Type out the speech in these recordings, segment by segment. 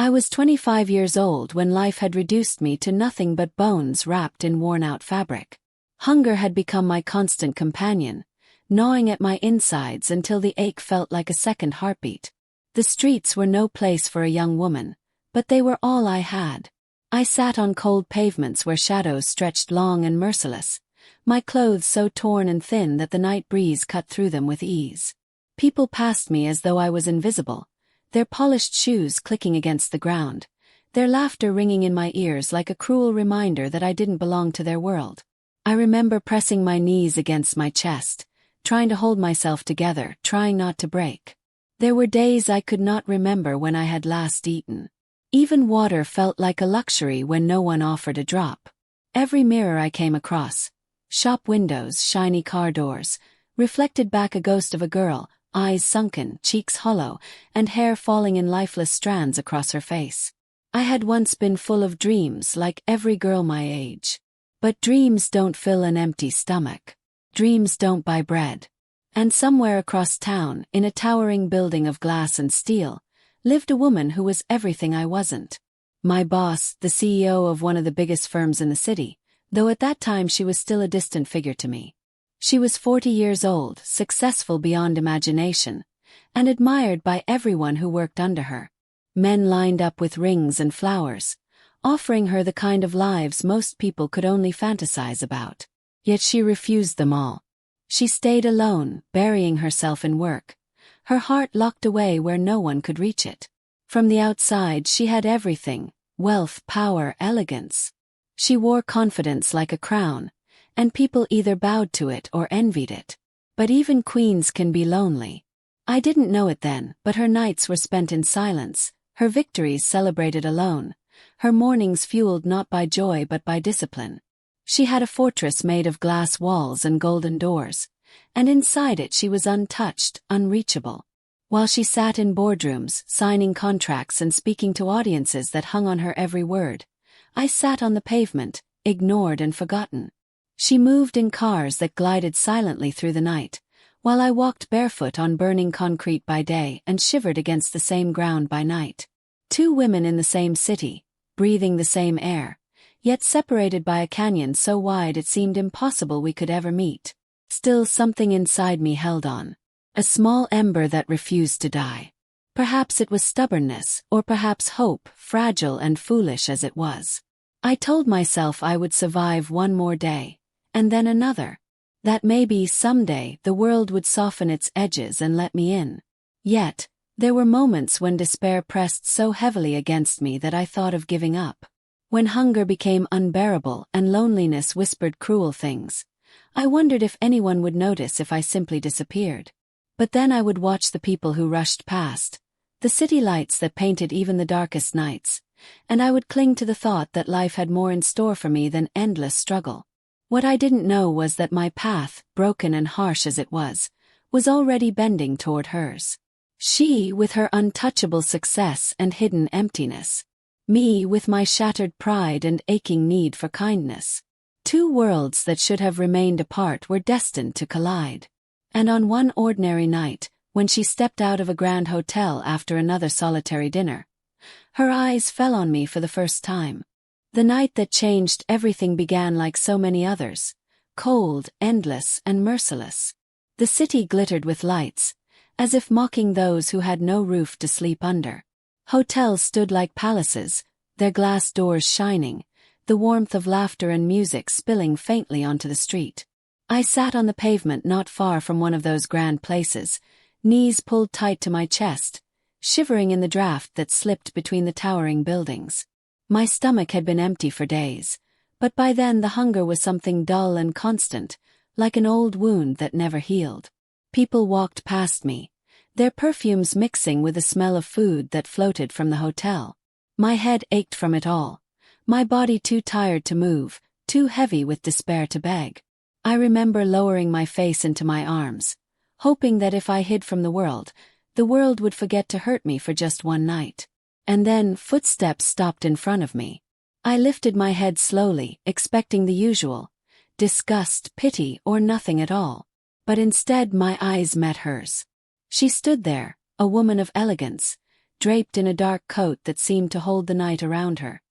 I was 25 years old when life had reduced me to nothing but bones wrapped in worn-out fabric. Hunger had become my constant companion, gnawing at my insides until the ache felt like a second heartbeat. The streets were no place for a young woman, but they were all I had. I sat on cold pavements where shadows stretched long and merciless, my clothes so torn and thin that the night breeze cut through them with ease. People passed me as though I was invisible, their polished shoes clicking against the ground, their laughter ringing in my ears like a cruel reminder that I didn't belong to their world. I remember pressing my knees against my chest, trying to hold myself together, trying not to break. There were days I could not remember when I had last eaten. Even water felt like a luxury when no one offered a drop. Every mirror I came across, shop windows, shiny car doors, reflected back a ghost of a girl, eyes sunken, cheeks hollow, and hair falling in lifeless strands across her face. I had once been full of dreams like every girl my age. But dreams don't fill an empty stomach. Dreams don't buy bread. And somewhere across town, in a towering building of glass and steel, lived a woman who was everything I wasn't. My boss, the CEO of one of the biggest firms in the city, though at that time she was still a distant figure to me. She was 40 years old, successful beyond imagination, and admired by everyone who worked under her. Men lined up with rings and flowers, offering her the kind of lives most people could only fantasize about. Yet she refused them all. She stayed alone, burying herself in work, her heart locked away where no one could reach it. From the outside she had everything: wealth, power, elegance. She wore confidence like a crown, and people either bowed to it or envied it. But even queens can be lonely. I didn't know it then, but her nights were spent in silence, her victories celebrated alone, her mornings fueled not by joy but by discipline. She had a fortress made of glass walls and golden doors, and inside it she was untouched, unreachable. While she sat in boardrooms, signing contracts and speaking to audiences that hung on her every word, I sat on the pavement, ignored and forgotten. She moved in cars that glided silently through the night, while I walked barefoot on burning concrete by day and shivered against the same ground by night. Two women in the same city, breathing the same air, yet separated by a canyon so wide it seemed impossible we could ever meet. Still something inside me held on. A small ember that refused to die. Perhaps it was stubbornness, or perhaps hope, fragile and foolish as it was. I told myself I would survive one more day, and then another. That maybe someday the world would soften its edges and let me in. Yet, there were moments when despair pressed so heavily against me that I thought of giving up. When hunger became unbearable and loneliness whispered cruel things, I wondered if anyone would notice if I simply disappeared. But then I would watch the people who rushed past, the city lights that painted even the darkest nights, and I would cling to the thought that life had more in store for me than endless struggle. What I didn't know was that my path, broken and harsh as it was already bending toward hers. She with her untouchable success and hidden emptiness. Me with my shattered pride and aching need for kindness. Two worlds that should have remained apart were destined to collide. And on one ordinary night, when she stepped out of a grand hotel after another solitary dinner, her eyes fell on me for the first time. The night that changed everything began like so many others, cold, endless, and merciless. The city glittered with lights, as if mocking those who had no roof to sleep under. Hotels stood like palaces, their glass doors shining, the warmth of laughter and music spilling faintly onto the street. I sat on the pavement not far from one of those grand places, knees pulled tight to my chest, shivering in the draft that slipped between the towering buildings. My stomach had been empty for days, but by then the hunger was something dull and constant, like an old wound that never healed. People walked past me, their perfumes mixing with the smell of food that floated from the hotel. My head ached from it all, my body too tired to move, too heavy with despair to beg. I remember lowering my face into my arms, hoping that if I hid from the world would forget to hurt me for just one night. And then footsteps stopped in front of me. I lifted my head slowly, expecting the usual, disgust, pity, or nothing at all. But instead my eyes met hers. She stood there, a woman of elegance, draped in a dark coat that seemed to hold the night around her.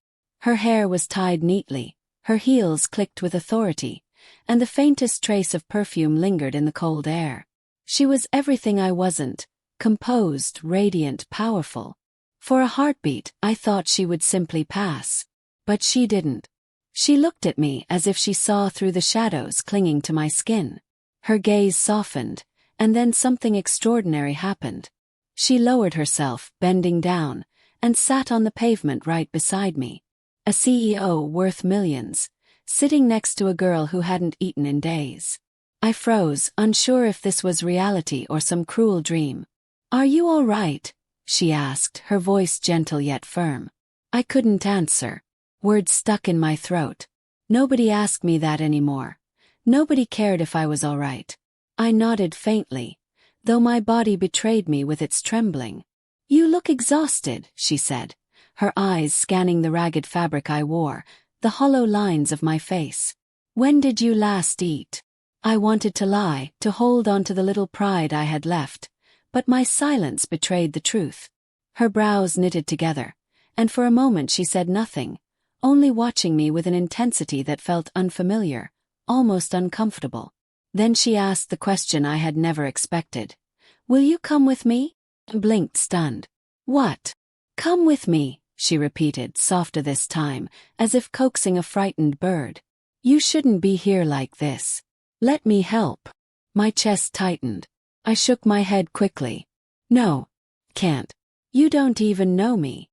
Her hair was tied neatly, her heels clicked with authority, and the faintest trace of perfume lingered in the cold air. She was everything I wasn't: composed, radiant, powerful. For a heartbeat, I thought she would simply pass. But she didn't. She looked at me as if she saw through the shadows clinging to my skin. Her gaze softened, and then something extraordinary happened. She lowered herself, bending down, and sat on the pavement right beside me. A CEO worth millions, sitting next to a girl who hadn't eaten in days. I froze, unsure if this was reality or some cruel dream. "Are you all right?" she asked, her voice gentle yet firm. I couldn't answer. Words stuck in my throat. Nobody asked me that anymore. Nobody cared if I was all right. I nodded faintly, though my body betrayed me with its trembling. "You look exhausted," she said, her eyes scanning the ragged fabric I wore, the hollow lines of my face. "When did you last eat?" I wanted to lie, to hold on to the little pride I had left, but my silence betrayed the truth. Her brows knitted together, and for a moment she said nothing, only watching me with an intensity that felt unfamiliar, almost uncomfortable. Then she asked the question I had never expected. "Will you come with me?" I blinked, stunned. "What?" "Come with me," she repeated, softer this time, as if coaxing a frightened bird. "You shouldn't be here like this. Let me help." My chest tightened. I shook my head quickly. "No. Can't. You don't even know me."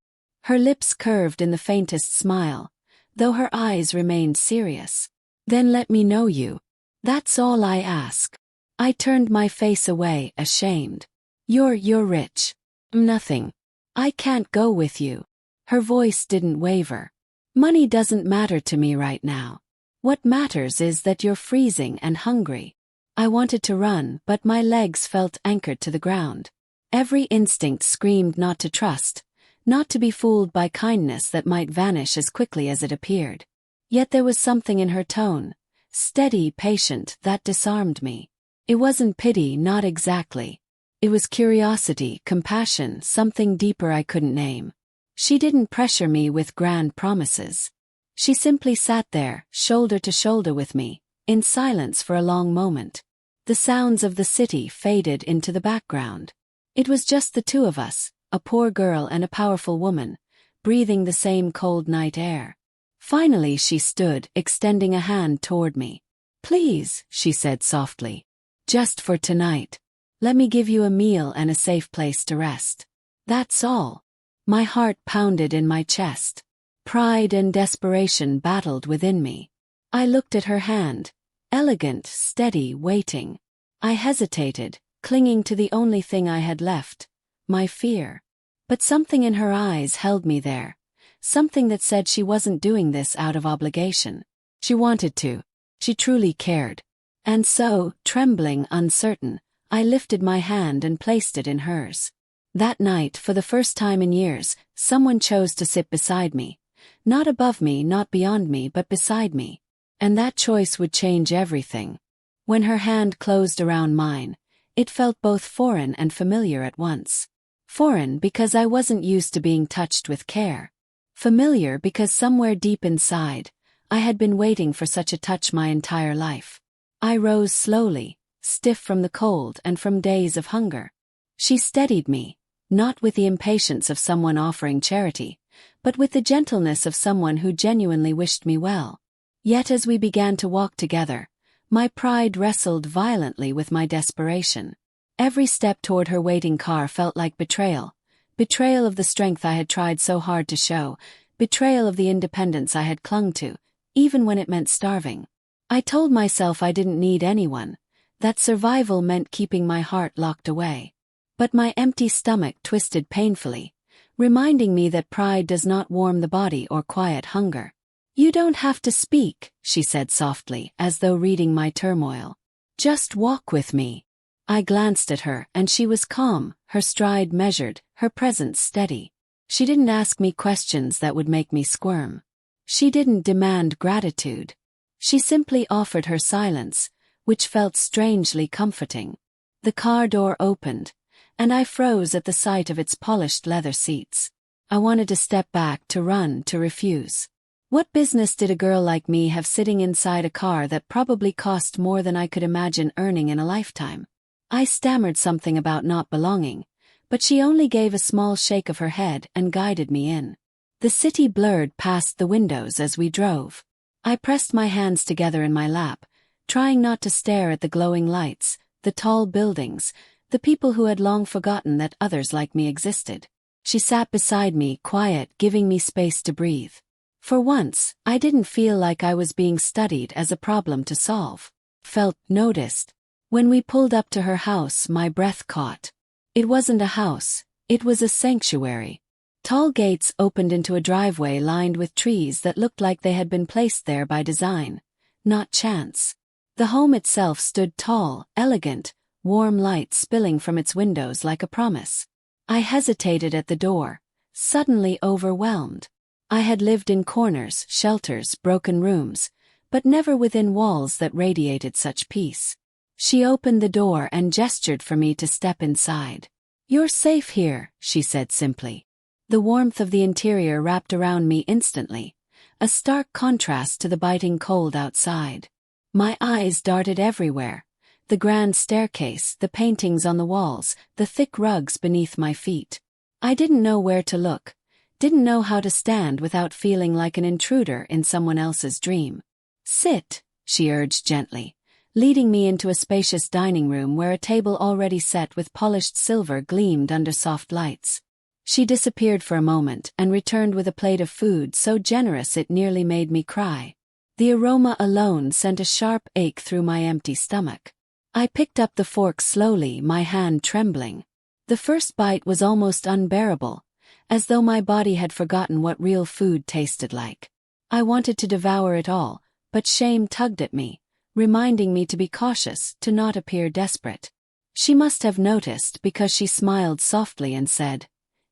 Her lips curved in the faintest smile, though her eyes remained serious. "Then let me know you. That's all I ask." I turned my face away, ashamed. You're rich." "Nothing. I can't go with you." Her voice didn't waver. "Money doesn't matter to me right now. What matters is that you're freezing and hungry." I wanted to run, but my legs felt anchored to the ground. Every instinct screamed not to trust, not to be fooled by kindness that might vanish as quickly as it appeared. Yet there was something in her tone, steady, patient, that disarmed me. It wasn't pity, not exactly. It was curiosity, compassion, something deeper I couldn't name. She didn't pressure me with grand promises. She simply sat there, shoulder to shoulder with me, in silence for a long moment. The sounds of the city faded into the background. It was just the two of us, a poor girl and a powerful woman, breathing the same cold night air. Finally she stood, extending a hand toward me. "Please," she said softly. "Just for tonight. Let me give you a meal and a safe place to rest. That's all." My heart pounded in my chest. Pride and desperation battled within me. I looked at her hand, elegant, steady, waiting. I hesitated, clinging to the only thing I had left, my fear. But something in her eyes held me there, something that said she wasn't doing this out of obligation. She wanted to. She truly cared. And so, trembling, uncertain, I lifted my hand and placed it in hers. That night, for the first time in years, someone chose to sit beside me. Not above me, not beyond me, but beside me. And that choice would change everything. When her hand closed around mine, it felt both foreign and familiar at once. Foreign because I wasn't used to being touched with care. Familiar because somewhere deep inside, I had been waiting for such a touch my entire life. I rose slowly, stiff from the cold and from days of hunger. She steadied me, not with the impatience of someone offering charity, but with the gentleness of someone who genuinely wished me well. Yet as we began to walk together, my pride wrestled violently with my desperation. Every step toward her waiting car felt like betrayal. Betrayal of the strength I had tried so hard to show, betrayal of the independence I had clung to, even when it meant starving. I told myself I didn't need anyone, that survival meant keeping my heart locked away. But my empty stomach twisted painfully, reminding me that pride does not warm the body or quiet hunger. "You don't have to speak," she said softly, as though reading my turmoil. "Just walk with me." I glanced at her, and she was calm, her stride measured, her presence steady. She didn't ask me questions that would make me squirm. She didn't demand gratitude. She simply offered her silence, which felt strangely comforting. The car door opened, and I froze at the sight of its polished leather seats. I wanted to step back, to run, to refuse. What business did a girl like me have sitting inside a car that probably cost more than I could imagine earning in a lifetime? I stammered something about not belonging, but she only gave a small shake of her head and guided me in. The city blurred past the windows as we drove. I pressed my hands together in my lap, trying not to stare at the glowing lights, the tall buildings, the people who had long forgotten that others like me existed. She sat beside me, quiet, giving me space to breathe. For once, I didn't feel like I was being studied as a problem to solve. Felt noticed. When we pulled up to her house, my breath caught. It wasn't a house, it was a sanctuary. Tall gates opened into a driveway lined with trees that looked like they had been placed there by design, not chance. The home itself stood tall, elegant, warm light spilling from its windows like a promise. I hesitated at the door, suddenly overwhelmed. I had lived in corners, shelters, broken rooms, but never within walls that radiated such peace. She opened the door and gestured for me to step inside. "You're safe here," she said simply. The warmth of the interior wrapped around me instantly, a stark contrast to the biting cold outside. My eyes darted everywhere. The grand staircase, the paintings on the walls, the thick rugs beneath my feet. I didn't know where to look, didn't know how to stand without feeling like an intruder in someone else's dream. "Sit," she urged gently, leading me into a spacious dining room where a table already set with polished silver gleamed under soft lights. She disappeared for a moment and returned with a plate of food so generous it nearly made me cry. The aroma alone sent a sharp ache through my empty stomach. I picked up the fork slowly, my hand trembling. The first bite was almost unbearable, as though my body had forgotten what real food tasted like. I wanted to devour it all, but shame tugged at me, reminding me to be cautious, to not appear desperate. She must have noticed because she smiled softly and said,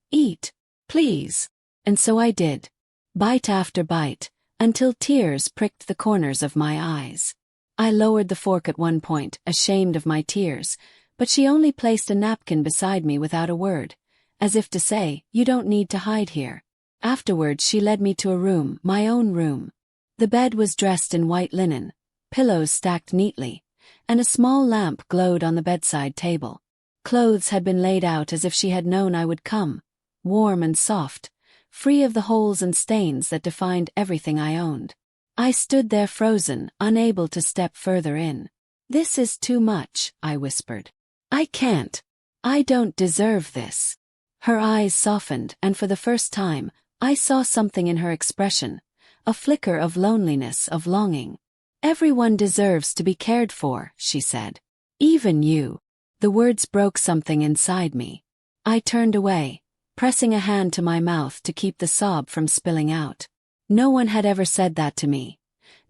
"Eat, please." And so I did, bite after bite, until tears pricked the corners of my eyes. I lowered the fork at one point, ashamed of my tears, but she only placed a napkin beside me without a word, as if to say, "You don't need to hide here." Afterwards she led me to a room, my own room. The bed was dressed in white linen, pillows stacked neatly, and a small lamp glowed on the bedside table. Clothes had been laid out as if she had known I would come, warm and soft, free of the holes and stains that defined everything I owned. I stood there frozen, unable to step further in. "This is too much," I whispered. "I can't. I don't deserve this." Her eyes softened, and for the first time, I saw something in her expression, a flicker of loneliness, of longing. "Everyone deserves to be cared for," she said. "Even you." The words broke something inside me. I turned away, pressing a hand to my mouth to keep the sob from spilling out. No one had ever said that to me.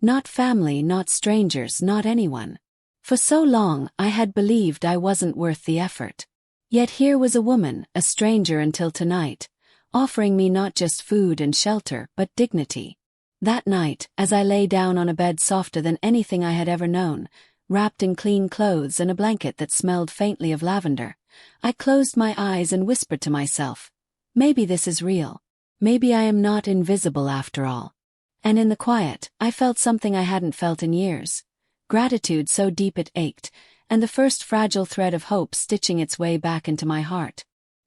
Not family, not strangers, not anyone. For so long, I had believed I wasn't worth the effort. Yet here was a woman, a stranger until tonight, offering me not just food and shelter, but dignity. That night, as I lay down on a bed softer than anything I had ever known, wrapped in clean clothes and a blanket that smelled faintly of lavender, I closed my eyes and whispered to myself, "Maybe this is real. Maybe I am not invisible after all." And in the quiet, I felt something I hadn't felt in years. Gratitude so deep it ached, and the first fragile thread of hope stitching its way back into my heart.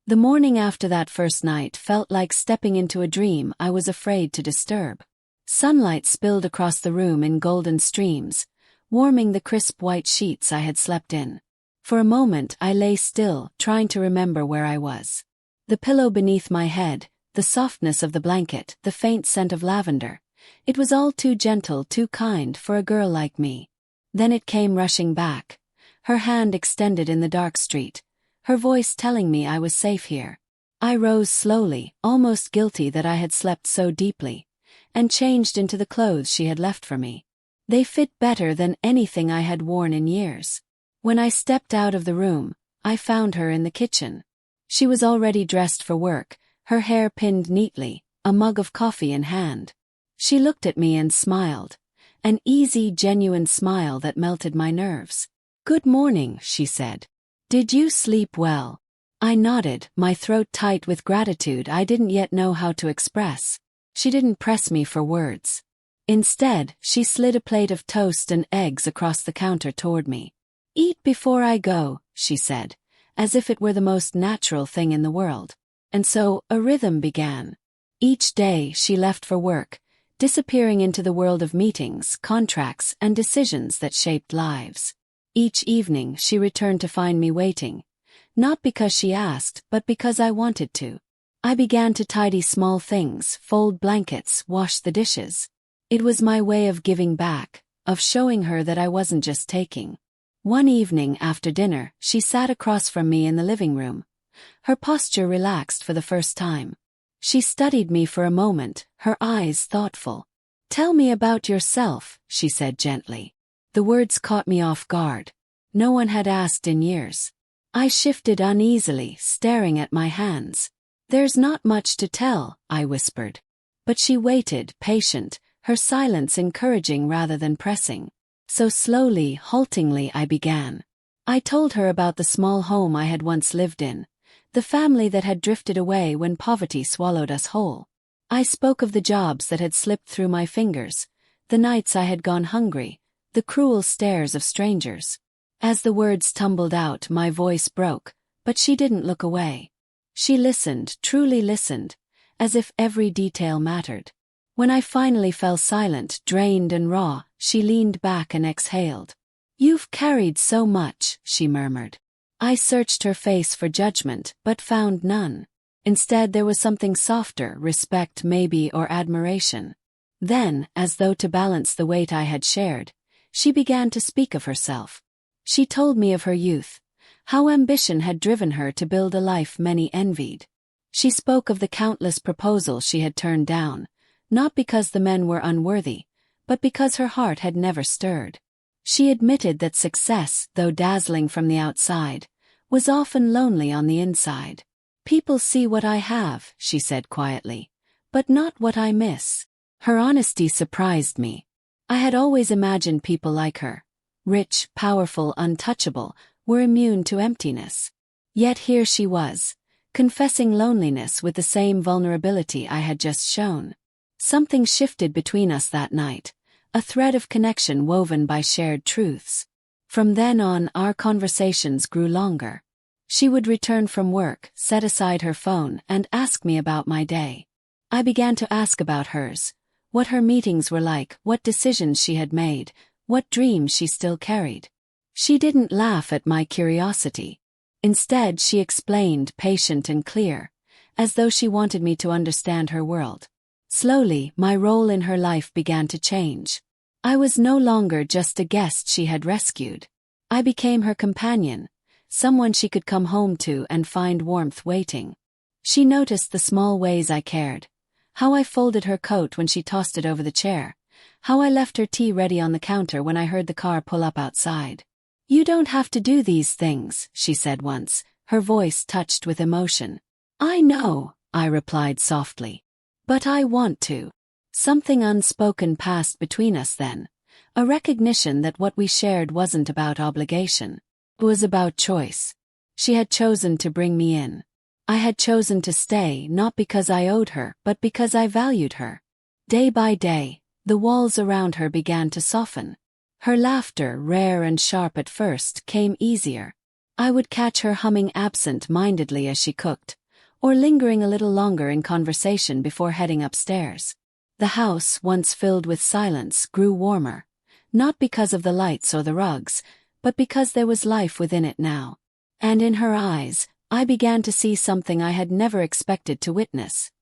The morning after that first night felt like stepping into a dream I was afraid to disturb. Sunlight spilled across the room in golden streams, warming the crisp white sheets I had slept in. For a moment I lay still, trying to remember where I was. The pillow beneath my head, the softness of the blanket, the faint scent of lavender. It was all too gentle, too kind for a girl like me. Then it came rushing back, her hand extended in the dark street, her voice telling me I was safe here. I rose slowly, almost guilty that I had slept so deeply, and changed into the clothes she had left for me. They fit better than anything I had worn in years. When I stepped out of the room, I found her in the kitchen. She was already dressed for work, her hair pinned neatly, a mug of coffee in hand. She looked at me and smiled, an easy, genuine smile that melted my nerves. "Good morning," she said. "Did you sleep well?" I nodded, my throat tight with gratitude I didn't yet know how to express. She didn't press me for words. Instead, she slid a plate of toast and eggs across the counter toward me. "Eat before I go," she said, as if it were the most natural thing in the world. And so, a rhythm began. Each day, she left for work, disappearing into the world of meetings, contracts, and decisions that shaped lives. Each evening, she returned to find me waiting. Not because she asked, but because I wanted to. I began to tidy small things, fold blankets, wash the dishes. It was my way of giving back, of showing her that I wasn't just taking. One evening after dinner, she sat across from me in the living room. Her posture relaxed for the first time. She studied me for a moment, her eyes thoughtful. "Tell me about yourself," she said gently. The words caught me off guard. No one had asked in years. I shifted uneasily, staring at my hands. "There's not much to tell," I whispered. But she waited, patient, her silence encouraging rather than pressing. So slowly, haltingly I began. I told her about the small home I had once lived in, the family that had drifted away when poverty swallowed us whole. I spoke of the jobs that had slipped through my fingers, the nights I had gone hungry, the cruel stares of strangers. As the words tumbled out, my voice broke, but she didn't look away. She listened, truly listened, as if every detail mattered. When I finally fell silent, drained and raw, she leaned back and exhaled. "You've carried so much," she murmured. I searched her face for judgment, but found none. Instead there was something softer, respect maybe, or admiration. Then, as though to balance the weight I had shared, she began to speak of herself. She told me of her youth, how ambition had driven her to build a life many envied. She spoke of the countless proposals she had turned down, not because the men were unworthy, but because her heart had never stirred. She admitted that success, though dazzling from the outside, was often lonely on the inside. "People see what I have," she said quietly, "but not what I miss." Her honesty surprised me. I had always imagined people like her, rich, powerful, untouchable, were immune to emptiness. Yet here she was, confessing loneliness with the same vulnerability I had just shown. Something shifted between us that night, a thread of connection woven by shared truths. From then on, our conversations grew longer. She would return from work, set aside her phone, and ask me about my day. I began to ask about hers, what her meetings were like, what decisions she had made, what dreams she still carried. She didn't laugh at my curiosity. Instead, she explained, patient and clear, as though she wanted me to understand her world. Slowly, my role in her life began to change. I was no longer just a guest she had rescued. I became her companion, someone she could come home to and find warmth waiting. She noticed the small ways I cared, how I folded her coat when she tossed it over the chair, how I left her tea ready on the counter when I heard the car pull up outside. "You don't have to do these things," she said once, her voice touched with emotion. "I know," I replied softly. "But I want to." Something unspoken passed between us then, a recognition that what we shared wasn't about obligation. It was about choice. She had chosen to bring me in. I had chosen to stay, not because I owed her, but because I valued her. Day by day, the walls around her began to soften. Her laughter, rare and sharp at first, came easier. I would catch her humming absent-mindedly as she cooked, or lingering a little longer in conversation before heading upstairs. The house, once filled with silence, grew warmer, not because of the lights or the rugs, but because there was life within it now. And in her eyes, I began to see something I had never expected to witness.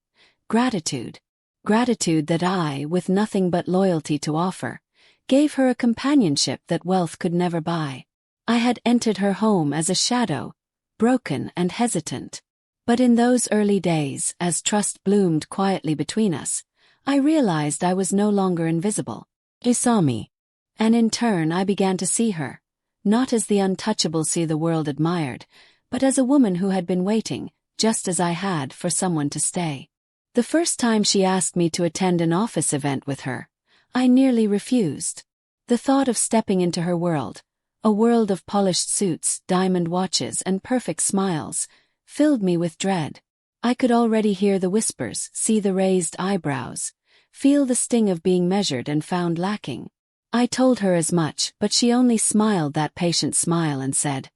Gratitude. Gratitude that I, with nothing but loyalty to offer, gave her a companionship that wealth could never buy. I had entered her home as a shadow, broken and hesitant. But in those early days, as trust bloomed quietly between us, I realized I was no longer invisible. She saw me. And in turn I began to see her, not as the untouchable see the world admired, but as a woman who had been waiting, just as I had, for someone to stay. The first time she asked me to attend an office event with her, I nearly refused. The thought of stepping into her world, a world of polished suits, diamond watches, and perfect smiles, filled me with dread. I could already hear the whispers, see the raised eyebrows, feel the sting of being measured and found lacking. I told her as much, but she only smiled that patient smile and said,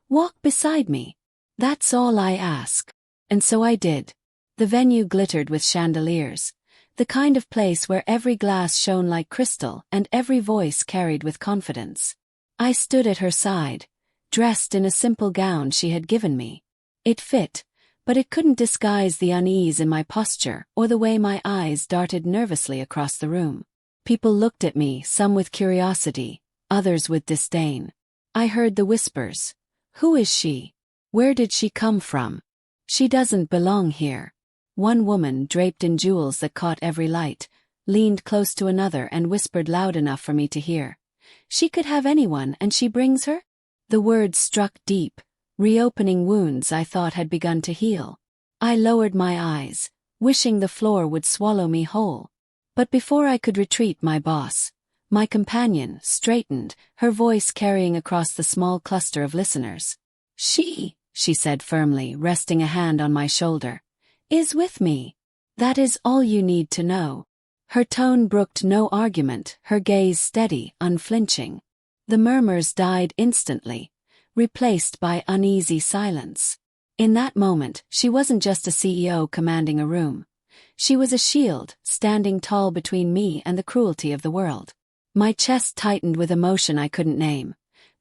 "Walk beside me. That's all I ask." And so I did. The venue glittered with chandeliers, the kind of place where every glass shone like crystal and every voice carried with confidence. I stood at her side, dressed in a simple gown she had given me. It fit, but it couldn't disguise the unease in my posture or the way my eyes darted nervously across the room. People looked at me, some with curiosity, others with disdain. I heard the whispers. "Who is she? Where did she come from? She doesn't belong here." One woman, draped in jewels that caught every light, leaned close to another and whispered loud enough for me to hear. "She could have anyone, and she brings her?" The words struck deep, reopening wounds I thought had begun to heal. I lowered my eyes, wishing the floor would swallow me whole. But before I could retreat, my companion, straightened, her voice carrying across the small cluster of listeners. She said firmly, resting a hand on my shoulder, "is with me. That is all you need to know." Her tone brooked no argument, her gaze steady, unflinching. The murmurs died instantly, replaced by uneasy silence. In that moment, she wasn't just a CEO commanding a room. She was a shield, standing tall between me and the cruelty of the world. My chest tightened with emotion I couldn't name.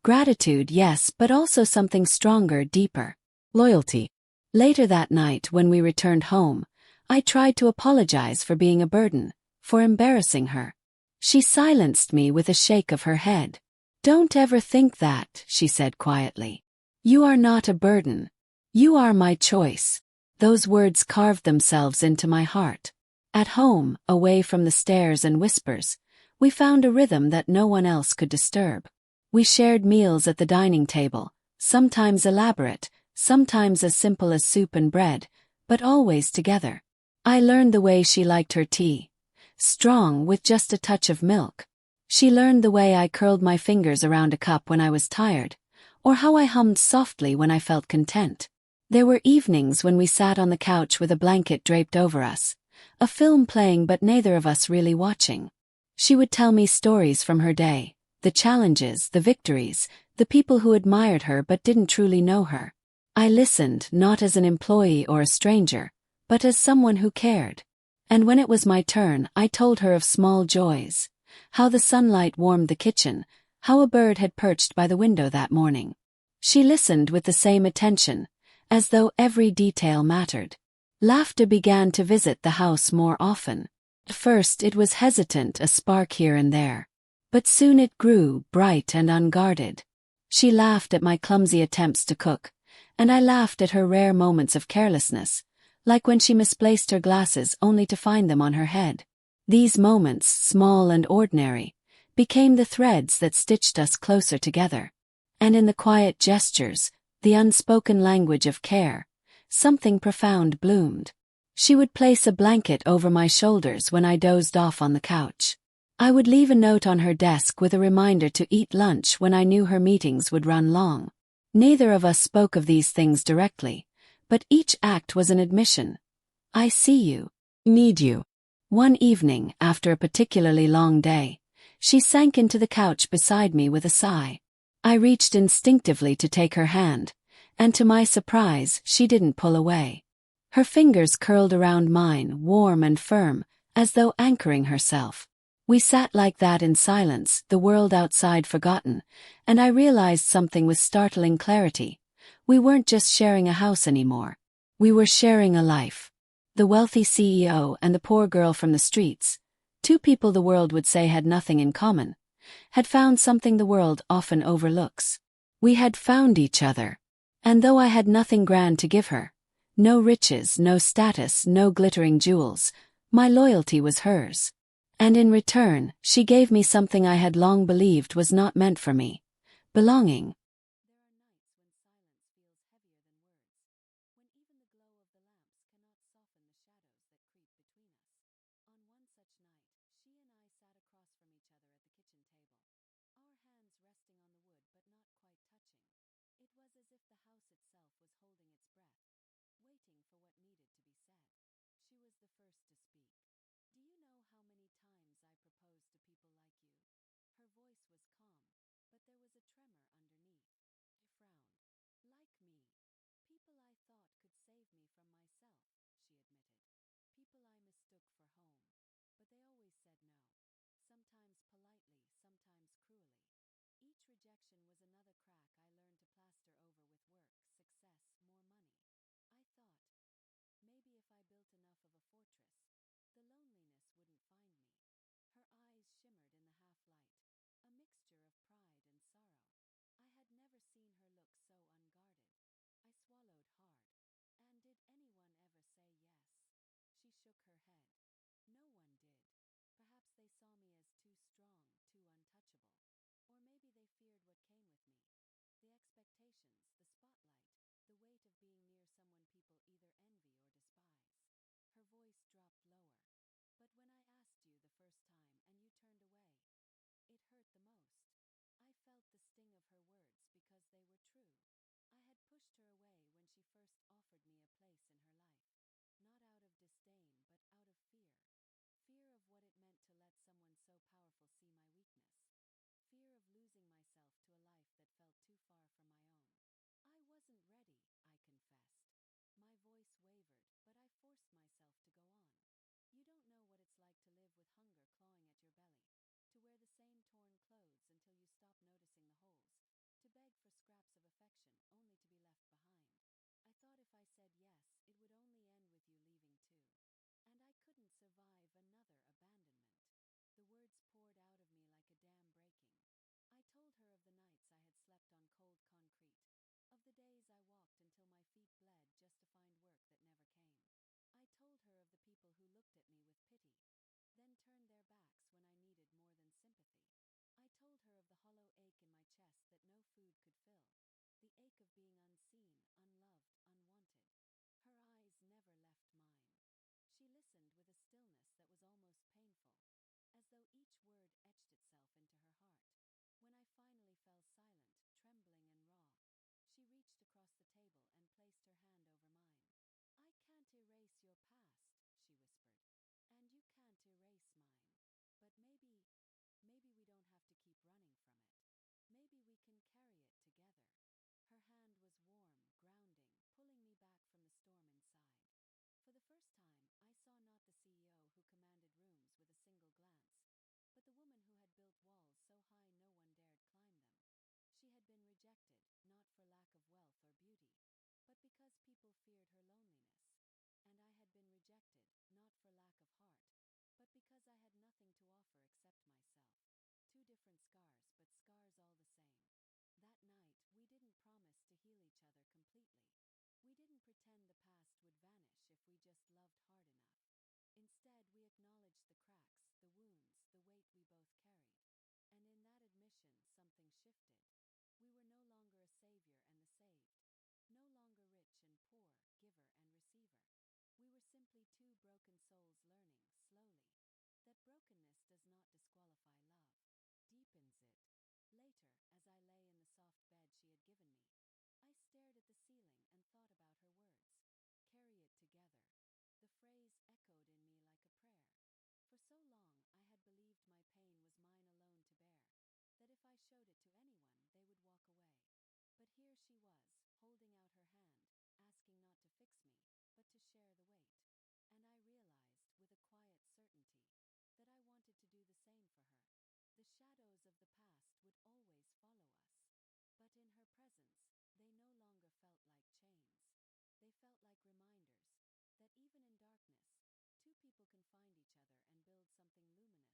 Gratitude, yes, but also something stronger, deeper. Loyalty. Later that night, when we returned home, I tried to apologize for being a burden, for embarrassing her. She silenced me with a shake of her head. "Don't ever think that," she said quietly. "You are not a burden. You are my choice." Those words carved themselves into my heart. At home, away from the stares and whispers, we found a rhythm that no one else could disturb. We shared meals at the dining table, sometimes elaborate, sometimes as simple as soup and bread, but always together. I learned the way she liked her tea, strong with just a touch of milk. She learned the way I curled my fingers around a cup when I was tired, or how I hummed softly when I felt content. There were evenings when we sat on the couch with a blanket draped over us, a film playing but neither of us really watching. She would tell me stories from her day, the challenges, the victories, the people who admired her but didn't truly know her. I listened, not as an employee or a stranger, but as someone who cared. And when it was my turn, I told her of small joys. How the sunlight warmed the kitchen, how a bird had perched by the window that morning. She listened with the same attention, as though every detail mattered. Laughter began to visit the house more often. At first it was hesitant, a spark here and there. But soon it grew, bright and unguarded. She laughed at my clumsy attempts to cook, and I laughed at her rare moments of carelessness, like when she misplaced her glasses only to find them on her head. These moments, small and ordinary, became the threads that stitched us closer together. And in the quiet gestures, the unspoken language of care, something profound bloomed. She would place a blanket over my shoulders when I dozed off on the couch. I would leave a note on her desk with a reminder to eat lunch when I knew her meetings would run long. Neither of us spoke of these things directly, but each act was an admission. "I see you. Need you." One evening, after a particularly long day, she sank into the couch beside me with a sigh. I reached instinctively to take her hand, and to my surprise, she didn't pull away. Her fingers curled around mine, warm and firm, as though anchoring herself. We sat like that in silence, the world outside forgotten, and I realized something with startling clarity. We weren't just sharing a house anymore. We were sharing a life. The wealthy CEO and the poor girl from the streets, two people the world would say had nothing in common, had found something the world often overlooks. We had found each other. And though I had nothing grand to give her, no riches, no status, no glittering jewels, my loyalty was hers. And in return, she gave me something I had long believed was not meant for me: belonging. waiting for what needed to be said. She was the first to speak. "Do you know how many times I proposed to people like you?" Her voice was calm, but there was a tremor underneath. I frowned. "Like me. People I thought could save me from myself," she admitted. "People I mistook for home. But they always said no. Sometimes politely, sometimes cruelly. Each rejection was another crack I learned to plaster over with work, success, more money. I thought, maybe if I built enough of a fortress, the loneliness wouldn't find me." Her eyes shimmered in the half-light, a mixture of pride and sorrow. I had never seen her look so unguarded. I swallowed hard. "And did anyone ever say yes?" She shook her head. "No one did. Perhaps they saw me as too strong, too untouchable. Or maybe they feared what came with me. The expectations, the spotlight, the weight of being near someone people either envy or despise." Her voice dropped lower. "But when I asked you the first time and you turned away, it hurt the most." I felt the sting of her words because they were true. I had pushed her away when she first offered me a place in her life. Not out of disdain, but out of fear. Fear of what it meant to let someone so powerful see my weakness. Fear of losing myself to a life that felt too far from my own. I wasn't ready, I confessed. My voice wavered, but I forced myself to go on. "You don't know what it's like to live with hunger clawing at your belly, to wear the same torn clothes until you stop noticing the holes, to beg for scraps of affection only to be left behind. I thought if I said yes, it would only end with you leaving too. And I couldn't survive another abandonment." The words poured out of me like a dam breaking. I told her of the nights I had slept on cold concrete, of the days I walked until my feet bled just to find work that never came. I told her of the people who looked at me with pity, then turned their backs when I needed more than sympathy. I told her of the hollow ache in my chest that no food could fill, the ache of being unseen, unloved, unwanted. Her eyes never left mine. She listened with a stillness that was almost painful, as though each word etched itself into her heart. When I finally fell silent, trembling and raw, she reached across the table and placed her hand over mine. "I can't erase your past," she whispered, "and you can't erase mine. But maybe we don't have to keep running from it. Maybe we can carry it together." Her hand was warm, grounding, pulling me back from the storm inside. For the first time, I saw not the CEO who commanded rooms with a single glance, but the woman who had built walls so high no one dared climb them. She had been rejected, not for lack of wealth or beauty, but because people feared her loneliness. And I had been rejected, not for lack of heart, but because I had nothing to offer except myself. Two different scars, but scars all the same. That night, we didn't promise to heal each other completely. We didn't pretend the past would vanish if we just loved hard enough. Instead, we acknowledged the cracks, the wounds, the weight we both carried. And in that admission, something shifted. We were no longer a savior and the saved. No longer rich and poor, giver and receiver. We were simply two broken souls learning, slowly, that brokenness does not disqualify love, deepens it. Later, as I lay in the soft bed she had given me, I stared at the ceiling and thought about her words. "Carry it together." The phrase echoed in me like a prayer. For so long I had believed my pain was mine alone to bear, that if I showed it to anyone, they would walk away. But here she was, holding out her hand, asking not to fix me, but to share the weight. And I realized, with a quiet certainty, that I wanted to do the same for her. The shadows of the past would always follow us. But in her presence, they no longer felt like chains. They felt like reminders that even in darkness, two people can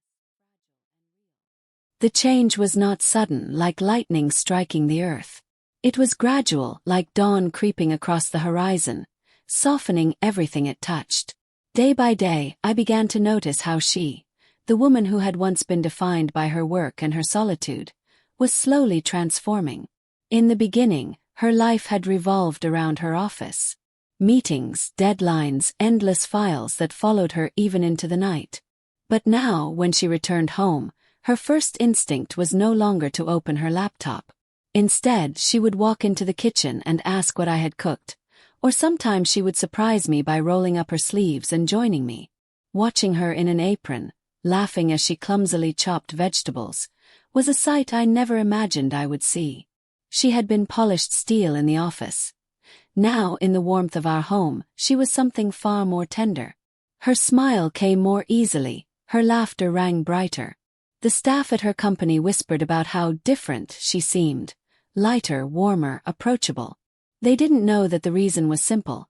find each other and build something luminous, fragile, and real. The change was not sudden, like lightning striking the earth. It was gradual, like dawn creeping across the horizon, softening everything it touched. Day by day, I began to notice how she, the woman who had once been defined by her work and her solitude, was slowly transforming. In the beginning, her life had revolved around her office. Meetings, deadlines, endless files that followed her even into the night. But now, when she returned home, her first instinct was no longer to open her laptop. Instead, she would walk into the kitchen and ask what I had cooked, Or sometimes she would surprise me by rolling up her sleeves and joining me. Watching her in an apron, laughing as she clumsily chopped vegetables, was a sight I never imagined I would see. She had been polished steel in the office. Now, in the warmth of our home, she was something far more tender. Her smile came more easily, her laughter rang brighter. The staff at her company whispered about how different she seemed, lighter, warmer, approachable. They didn't know that the reason was simple.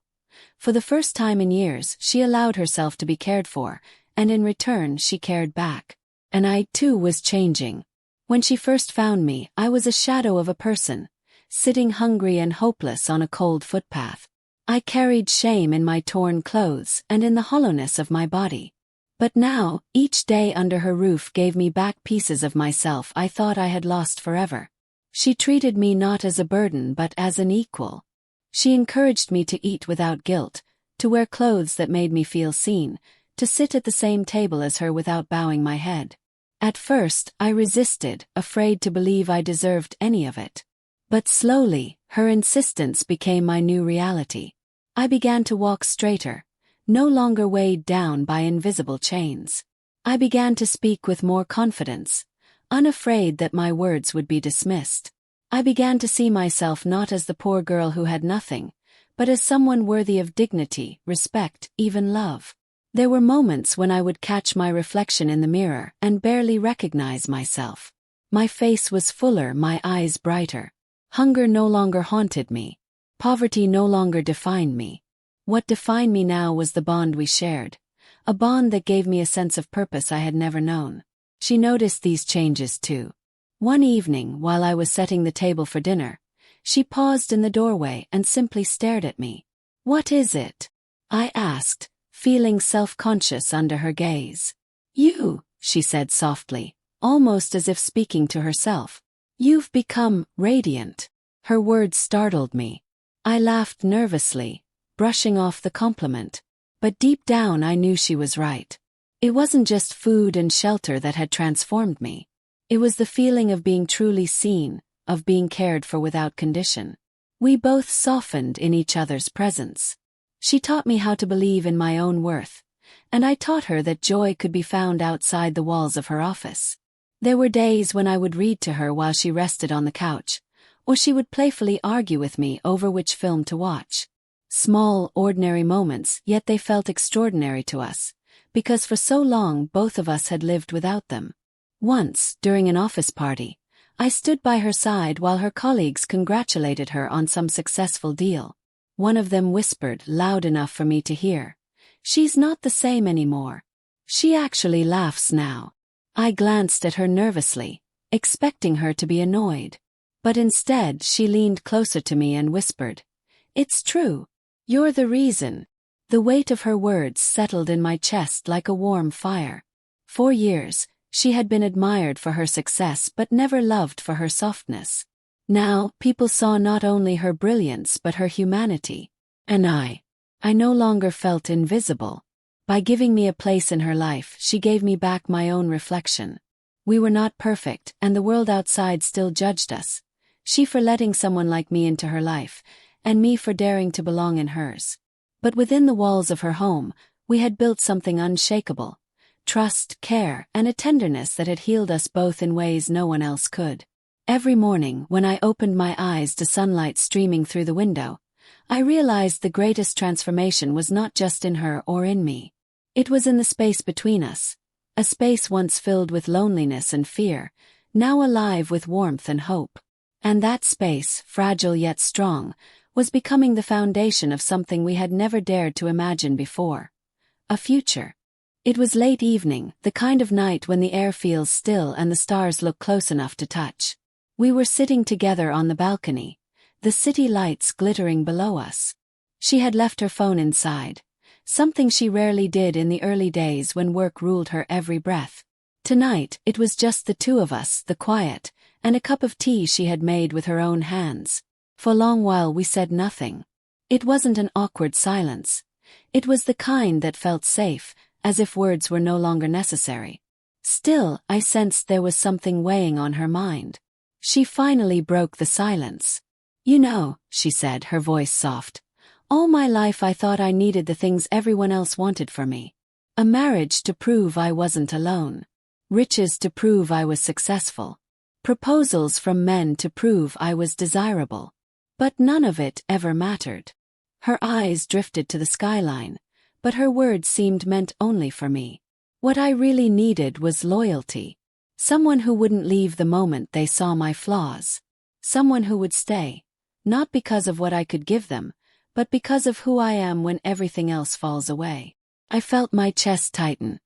For the first time in years, she allowed herself to be cared for, and in return she cared back. And I, too, was changing. When she first found me, I was a shadow of a person, sitting hungry and hopeless on a cold footpath. I carried shame in my torn clothes and in the hollowness of my body. But now, each day under her roof gave me back pieces of myself I thought I had lost forever. She treated me not as a burden but as an equal. She encouraged me to eat without guilt, to wear clothes that made me feel seen, to sit at the same table as her without bowing my head. At first, I resisted, afraid to believe I deserved any of it. But slowly, her insistence became my new reality. I began to walk straighter, no longer weighed down by invisible chains. I began to speak with more confidence, unafraid that my words would be dismissed. I began to see myself not as the poor girl who had nothing, but as someone worthy of dignity, respect, even love. There were moments when I would catch my reflection in the mirror and barely recognize myself. My face was fuller, my eyes brighter. Hunger no longer haunted me. Poverty no longer defined me. What defined me now was the bond we shared, a bond that gave me a sense of purpose I had never known. She noticed these changes too. One evening, while I was setting the table for dinner, she paused in the doorway and simply stared at me. "What is it?" I asked, feeling self-conscious under her gaze. "You," she said softly, almost as if speaking to herself. "You've become radiant." Her words startled me. I laughed nervously, brushing off the compliment. But deep down I knew she was right. It wasn't just food and shelter that had transformed me. It was the feeling of being truly seen, of being cared for without condition. We both softened in each other's presence. She taught me how to believe in my own worth, and I taught her that joy could be found outside the walls of her office. There were days when I would read to her while she rested on the couch, or she would playfully argue with me over which film to watch. Small, ordinary moments, yet they felt extraordinary to us, because for so long both of us had lived without them. Once, during an office party, I stood by her side while her colleagues congratulated her on some successful deal. One of them whispered, loud enough for me to hear, "She's not the same anymore. She actually laughs now." I glanced at her nervously, expecting her to be annoyed. But instead she leaned closer to me and whispered, "It's true. You're the reason." The weight of her words settled in my chest like a warm fire. For years, she had been admired for her success but never loved for her softness. Now, people saw not only her brilliance but her humanity. And I no longer felt invisible. By giving me a place in her life, she gave me back my own reflection. We were not perfect, and the world outside still judged us. She for letting someone like me into her life, and me for daring to belong in hers. But within the walls of her home, we had built something unshakable. Trust, care, and a tenderness that had healed us both in ways no one else could. Every morning, when I opened my eyes to sunlight streaming through the window, I realized the greatest transformation was not just in her or in me. It was in the space between us, a space once filled with loneliness and fear, now alive with warmth and hope. And that space, fragile yet strong, was becoming the foundation of something we had never dared to imagine before. A future. It was late evening, the kind of night when the air feels still and the stars look close enough to touch. We were sitting together on the balcony, the city lights glittering below us. She had left her phone inside, something she rarely did in the early days when work ruled her every breath. Tonight, it was just the two of us, the quiet, and a cup of tea she had made with her own hands. For a long while we said nothing. It wasn't an awkward silence. It was the kind that felt safe, as if words were no longer necessary. Still, I sensed there was something weighing on her mind. She finally broke the silence. "You know," she said, her voice soft, All my life I thought I needed the things everyone else wanted for me. A marriage to prove I wasn't alone. Riches to prove I was successful. Proposals from men to prove I was desirable. But none of it ever mattered. Her eyes drifted to the skyline, but her words seemed meant only for me. What I really needed was loyalty. Someone who wouldn't leave the moment they saw my flaws. Someone who would stay, not because of what I could give them, but because of who I am when everything else falls away. I felt my chest tighten.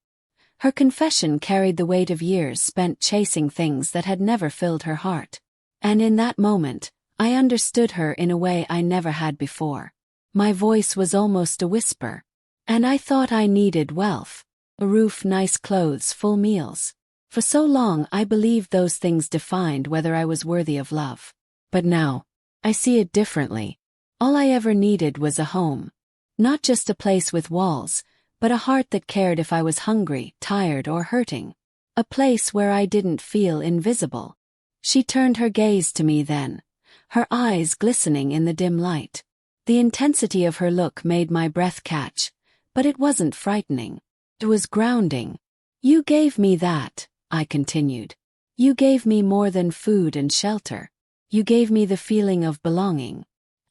Her confession carried the weight of years spent chasing things that had never filled her heart. And in that moment, I understood her in a way I never had before. My voice was almost a whisper. And I thought I needed wealth. A roof, nice clothes, full meals. For so long I believed those things defined whether I was worthy of love. But now, I see it differently. All I ever needed was a home. Not just a place with walls, but a heart that cared if I was hungry, tired, or hurting. A place where I didn't feel invisible. She turned her gaze to me then, her eyes glistening in the dim light. The intensity of her look made my breath catch, but it wasn't frightening. It was grounding. You gave me that, I continued. You gave me more than food and shelter. You gave me the feeling of belonging.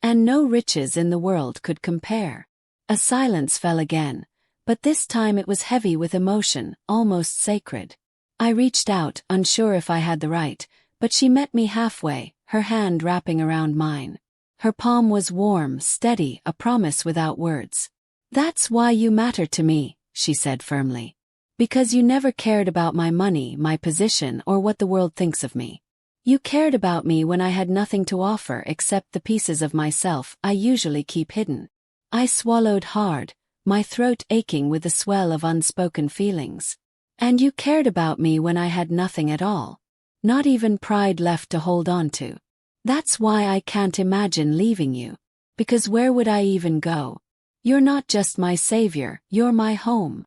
And no riches in the world could compare. A silence fell again, but this time it was heavy with emotion, almost sacred. I reached out, unsure if I had the right, but she met me halfway, her hand wrapping around mine. Her palm was warm, steady, a promise without words. That's why you matter to me, she said firmly. Because you never cared about my money, my position, or what the world thinks of me. You cared about me when I had nothing to offer except the pieces of myself I usually keep hidden. I swallowed hard, my throat aching with the swell of unspoken feelings. And you cared about me when I had nothing at all. Not even pride left to hold on to. That's why I can't imagine leaving you. Because where would I even go? You're not just my savior, you're my home.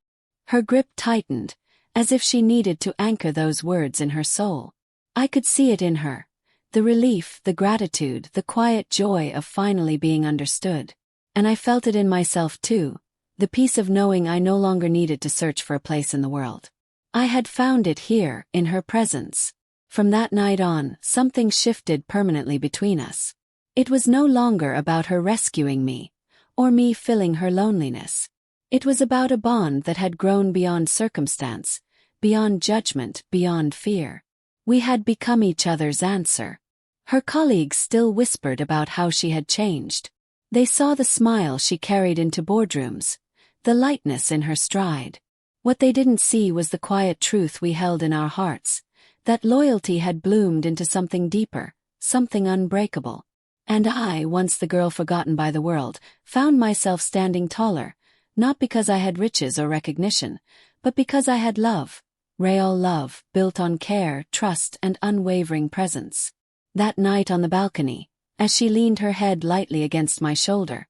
Her grip tightened, as if she needed to anchor those words in her soul. I could see it in her. The relief, the gratitude, the quiet joy of finally being understood. And I felt it in myself too. The peace of knowing I no longer needed to search for a place in the world. I had found it here, in her presence. From that night on, something shifted permanently between us. It was no longer about her rescuing me, or me filling her loneliness. It was about a bond that had grown beyond circumstance, beyond judgment, beyond fear. We had become each other's answer. Her colleagues still whispered about how she had changed. They saw the smile she carried into boardrooms, the lightness in her stride. What they didn't see was the quiet truth we held in our hearts, that loyalty had bloomed into something deeper, something unbreakable. And I, once the girl forgotten by the world, found myself standing taller, not because I had riches or recognition, but because I had love, real love, built on care, trust, and unwavering presence. That night on the balcony, as she leaned her head lightly against my shoulder,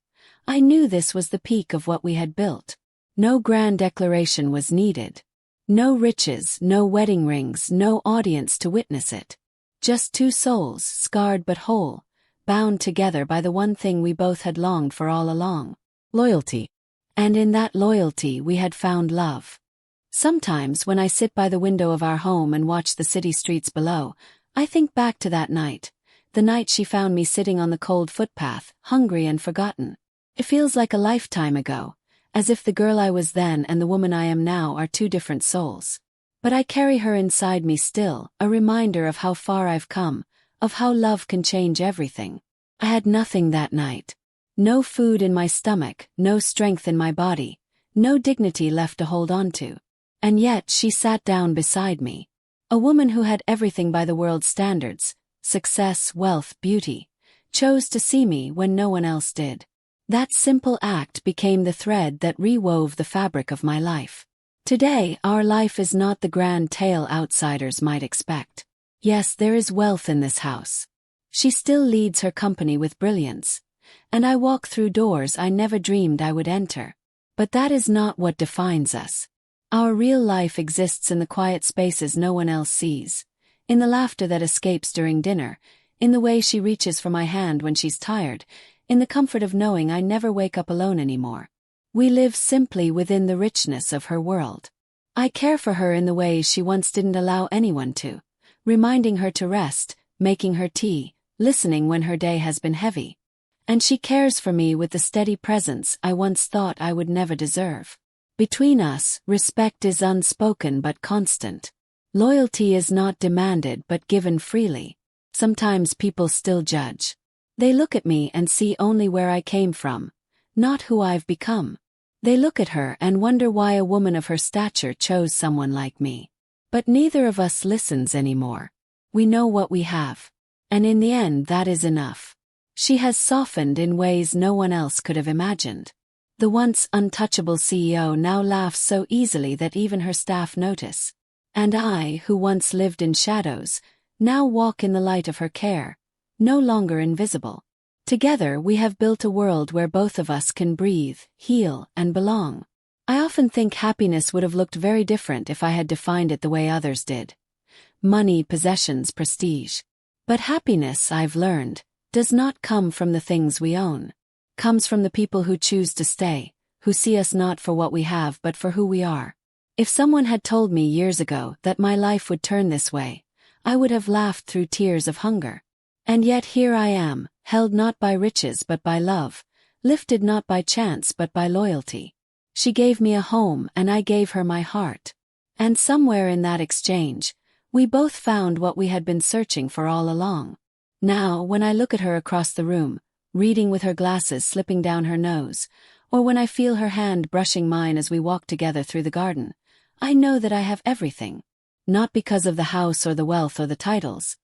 I knew this was the peak of what we had built. No grand declaration was needed. No riches, no wedding rings, no audience to witness it. Just two souls, scarred but whole, bound together by the one thing we both had longed for all along: loyalty. And in that loyalty we had found love. Sometimes when I sit by the window of our home and watch the city streets below, I think back to that night, the night she found me sitting on the cold footpath, hungry and forgotten. It feels like a lifetime ago, as if the girl I was then and the woman I am now are two different souls. But I carry her inside me still, a reminder of how far I've come, of how love can change everything. I had nothing that night. No food in my stomach, no strength in my body, no dignity left to hold on to. And yet she sat down beside me. A woman who had everything by the world's standards, success, wealth, beauty, chose to see me when no one else did. That simple act became the thread that rewove the fabric of my life. Today, our life is not the grand tale outsiders might expect. Yes, there is wealth in this house. She still leads her company with brilliance, and I walk through doors I never dreamed I would enter. But that is not what defines us. Our real life exists in the quiet spaces no one else sees, in the laughter that escapes during dinner, in the way she reaches for my hand when she's tired, in the comfort of knowing I never wake up alone anymore. We live simply within the richness of her world. I care for her in the ways she once didn't allow anyone to, reminding her to rest, making her tea, listening when her day has been heavy. And she cares for me with the steady presence I once thought I would never deserve. Between us, respect is unspoken but constant. Loyalty is not demanded but given freely. Sometimes people still judge. They look at me and see only where I came from, not who I've become. They look at her and wonder why a woman of her stature chose someone like me. But neither of us listens anymore. We know what we have. And in the end, that is enough. She has softened in ways no one else could have imagined. The once untouchable CEO now laughs so easily that even her staff notice. And I, who once lived in shadows, now walk in the light of her care, no longer invisible. Together we have built a world where both of us can breathe, heal, and belong. I often think happiness would have looked very different if I had defined it the way others did. Money, possessions, prestige. But happiness, I've learned, does not come from the things we own. Comes from the people who choose to stay, who see us not for what we have but for who we are. If someone had told me years ago that my life would turn this way, I would have laughed through tears of hunger. And yet here I am, held not by riches but by love, lifted not by chance but by loyalty. She gave me a home and I gave her my heart. And somewhere in that exchange, we both found what we had been searching for all along. Now, when I look at her across the room, reading with her glasses slipping down her nose, or when I feel her hand brushing mine as we walk together through the garden, I know that I have everything. Not because of the house or the wealth or the titles,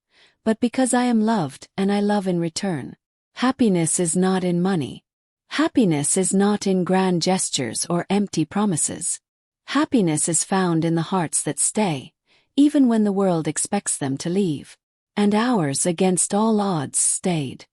but because I am loved and I love in return. Happiness is not in money. Happiness is not in grand gestures or empty promises. Happiness is found in the hearts that stay, even when the world expects them to leave. And ours, against all odds, stayed.